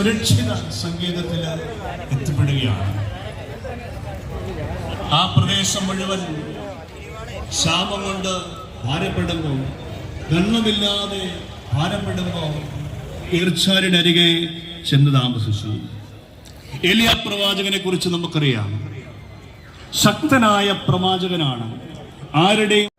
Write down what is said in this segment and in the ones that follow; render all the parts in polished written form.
സുരക്ഷിത സംഗീതത്തിൽ എത്തിപ്പെടുകയാണ്. ആ പ്രദേശം മുഴുവൻ ശാപം കൊണ്ട് ഭാരപ്പെടുമ്പോൾ, ഗണ്ണമില്ലാതെ ഭാരപ്പെടുമ്പോൾ ഈർച്ചാരുടെ അരികെ ചെന്ന് താമസിച്ചു. ഏലിയ പ്രവാചകനെ കുറിച്ച് നമുക്കറിയാം. ശക്തനായ പ്രവാചകനാണ്. ആരുടെയും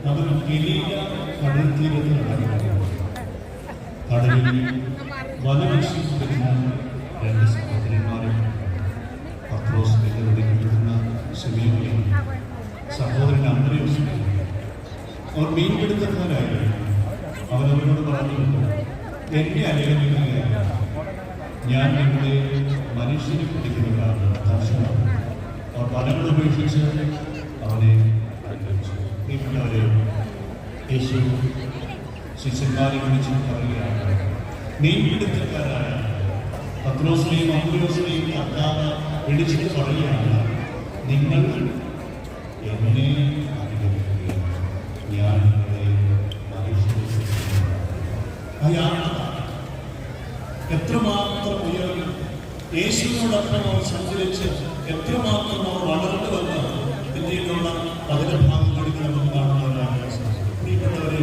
അവർ ഗലീല കടൽ തീരത്ത് നടന്നു. കടലിൽ വല വീശിക്കൊണ്ടിരുന്ന രണ്ട് സഹോദരന്മാരും പത്രോസ് എന്ന് വിളിക്കപ്പെടുന്ന ശിമയോനും സഹോദരൻ അന്ത്രയോസും അവർ മീൻപിടുത്തക്കാരായിരുന്നു. അവരവരോട് പറഞ്ഞിട്ടുണ്ട്, എന്നെ അനുഗമിക്കുകയാണ്, ഞാൻ നിങ്ങളെ മനുഷ്യനെ പിടിക്കുന്നവരാണ്. ദർശനമാണ്. അവർ വലകൾ ഉപേക്ഷിച്ച് അവനെ അനുഗമിച്ചു. പ്രിയപ്പെട്ടവരെ, യേശു ശിഷ്യന്മാരെ വിളിച്ച് പറയുകയാണ്, മീൻപിടുത്തക്കാരായ പത്രോസിനെയും അന്ത്രയോസിനെയും കർത്താവ് വിളിച്ചിട്ട് പറയുകയാണ്, നിങ്ങൾ എന്നെ അനുഗമിക്കുകയാണ്, ഞാൻ നിങ്ങളെ മനുഷ്യനെ പിടിക്കുന്നവരാണ്. എത്രമാത്രം ഉയർന്നു യേശുവിനോടൊപ്പം അവർ സഞ്ചരിച്ച് എത്രമാത്രം അവർ വളർന്നുവെന്ന് പിന്നീടുള്ള പല ഭാഗങ്ങളിൽ നമുക്ക് കാണുന്നവരാണ്. പ്രിയപ്പെട്ടവരെ,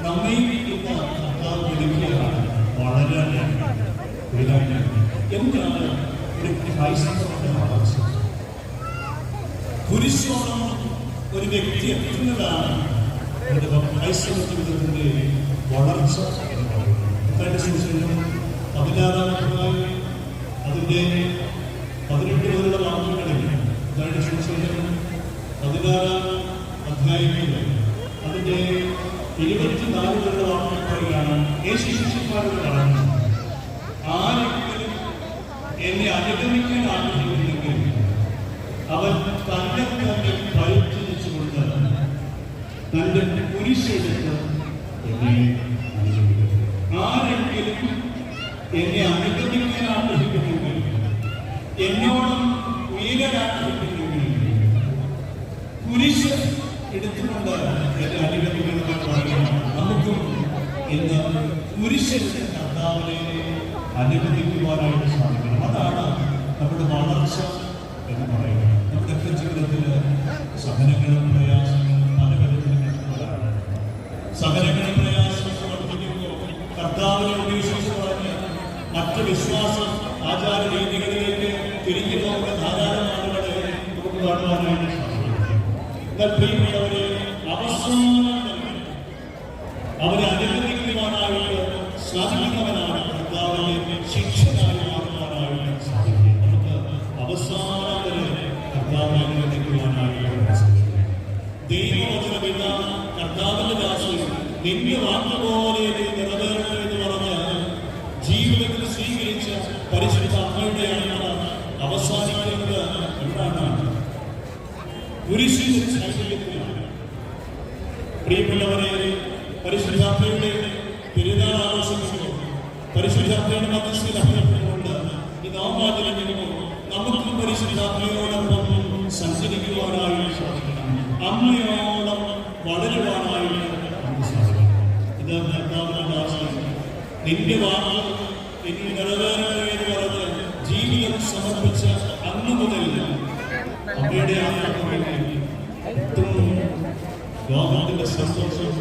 നമ്മെ ഇന്ന് കർത്താവ് വിളിക്കുകയാണ് വളരാൻ. എന്താണ് ഒരു ക്രൈസ്തവന്റെ വളർച്ച? കുരിശോളം ഒരു വ്യക്തി എത്തുന്നതാണ് ക്രൈസ്തവ ജീവിതത്തിന്റെ വളർച്ച എന്ന് പറയുന്നത്. 16-ാം അധ്യായം അതിൻ്റെ 18 മുതലുള്ള വാക്യങ്ങളിൽ, 16-ാം അധ്യായത്തിൽ അതിൻ്റെ 24 മുതലുള്ള വാക്യം പറയുകയാണ്, യേശു ശിഷ്യന്മാരോട് പറഞ്ഞു, ആരെങ്കിലും എന്നെ അനുഗമിക്കാൻ ആഗ്രഹിക്കുന്നെങ്കിൽ അവൻ തന്നെ തന്നെ പരിചരിച്ചുകൊണ്ട് തൻ്റെ കുരിശെടുത്ത് എന്നെ അനുഗമിക്കും. ആരെങ്കിലും എന്നെ അനുഗമിക്കാൻ ആഗ്രഹിക്കുന്നെങ്കിൽ, എന്നോടും വീരരാഗ്രഹിക്കുന്നെങ്കിൽ കുരിശ് എടുത്തുകൊണ്ട് എന്നെ അനുഗമിക്കണമെന്ന് പറയുന്നു. നമുക്കും ഇന്ന് കുരിശെടുത്ത് കർത്താവിനെ അനുഗമിക്കുവാനായിട്ട് സാധിക്കണം. അതാണ് നമ്മുടെ വളർച്ച എന്ന് പറയുന്നത്. നമ്മുടെയൊക്കെ ജീവിതത്തിൽ സഹനങ്ങളും പ്രയാസങ്ങളും പല വിധത്തിലാണ്. സഹനങ്ങളും പ്രയാസങ്ങളും വർദ്ധിക്കുമ്പോൾ കർത്താവിനെ ഉപേക്ഷിച്ച് പറഞ്ഞ് മറ്റ് വിശ്വാസം ആചാര രീതികളിലേക്ക് തിരിഞ്ഞു പോകുന്ന ധാരാളം ആളുകളെ നമുക്ക് കാണുവാനായിട്ട് സാധിക്കും. എന്നാൽ പ്രിയപ്പെട്ടവരെ, അവസാനം അവരെ അനുഗമിക്കുവാനായിട്ട് സാധിക്കുന്നവനാണ് കർത്താവിനെ ശിക്ഷനായി മാറുവാനായിട്ട് സാധിക്കും. നമുക്ക് അവസാനം വരെ കർത്താവിനെ അനുഗമിക്കുവാനായിട്ട് സാധിക്കും. ദൈവവചനമില്ല കർത്താവിന്റെ ദാസൻ നിന്റെ വാക്കുപോലെ നിറവേറട്ടെ എന്ന് പറഞ്ഞ് ജീവിതത്തിൽ സ്വീകരിച്ച പരിശുദ്ധ അമ്മയുടെ അവസാനിക്കുന്നത് എന്താണ്? കുരിശിന്റെ ശൈലിയത്തിലാണ്. പ്രിയപ്പെട്ടവരെ, പരിശുദ്ധ അമ്മയുടെ പെരുന്നാൾ ആഘോഷിക്കുമ്പോൾ പരിശുദ്ധ അമ്മയുടെ മധ്യസ്ഥത കൊണ്ട് ഈ നാമാചരിക്കുമ്പോൾ നമുക്ക് പരിശുദ്ധ അമ്മയോടൊപ്പം സഞ്ചരിക്കുവാനായി സാധിക്കണം. അമ്മയോളം വളരുവാനായിട്ട് നമുക്ക് സാധിക്കണം. ഇത് കർത്താവിന്റെ ദാസൻ നിന്റെ വാക്ക് എനിക്ക് നിറവേറട്ടെ എന്ന് പറഞ്ഞ് ജീവിതം സമർപ്പിച്ച അന്ന് മുതൽ അമ്മയുടെ ലോകത്തിന്റെ സന്തോഷം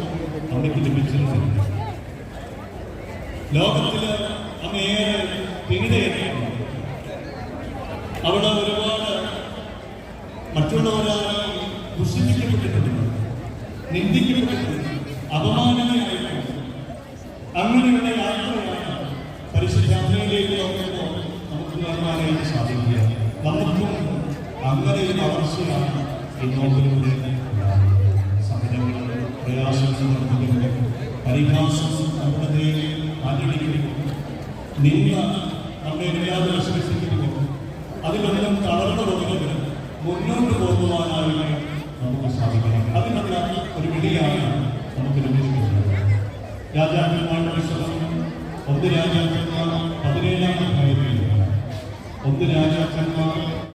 അമ്മയ്ക്ക് ലഭിച്ചിട്ടുണ്ട്. ലോകത്തില് അമ്മയേറെ പീഡയായിരുന്നു. അവിടെ ഒരുപാട് മറ്റുള്ളവരായി ദുഷിപ്പിക്കപ്പെട്ടിട്ടുണ്ട്, നിന്ദിക്കപ്പെട്ടിട്ടുണ്ട്, അപമാനങ്ങളായിട്ടുണ്ട്. അങ്ങനെയുള്ള യാത്രയാണ് പരിശുദ്ധ അമ്മയിലേക്ക് നോക്കുമ്പോൾ നമുക്ക് കാണാനായിട്ട് സാധിക്കുക. നമുക്കും അങ്ങനെ ഒരു വളർച്ചയാണ് ഈ നോക്കിലൂടെ സഹനങ്ങളും പ്രയാസങ്ങളും പരിഹാസം നമ്മുടെ ആചരിക്കുന്നു. നിന്ന നമ്മെ എല്ലാവരും വിശ്വസിക്കുന്നു. അതിലൊന്നും തളർന്നു പോകുന്നതിന് മുന്നോട്ട് പോകുവാനായി നമുക്ക് സാധിക്കണം. അതിനുള്ള ഒരു വിളിയാണ് നമുക്ക് ലഭിക്കുന്നത്. രാജാക്കന്മാരുടെ പുസ്തകം 1 രാജാക്കന്മാർ 17-ാം അധ്യായത്തിൽ 1